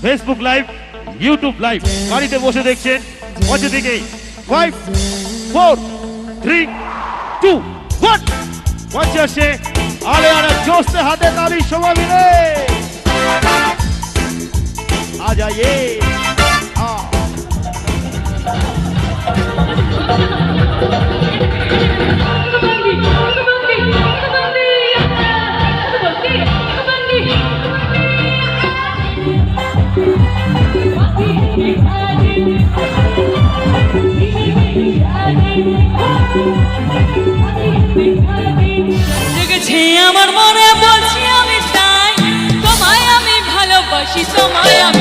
Facebook live, YouTube live, বাড়িতে বসে দেখছেন মঞ্চে থেকে 5 4 3 2 1 মঞ্চে আসছে আলে আরে जोश से हाथे ताली शोभा मिले आ जाइए আমার মনে বলছি আমি তাই তোমায় আমি ভালোবাসি তোমায়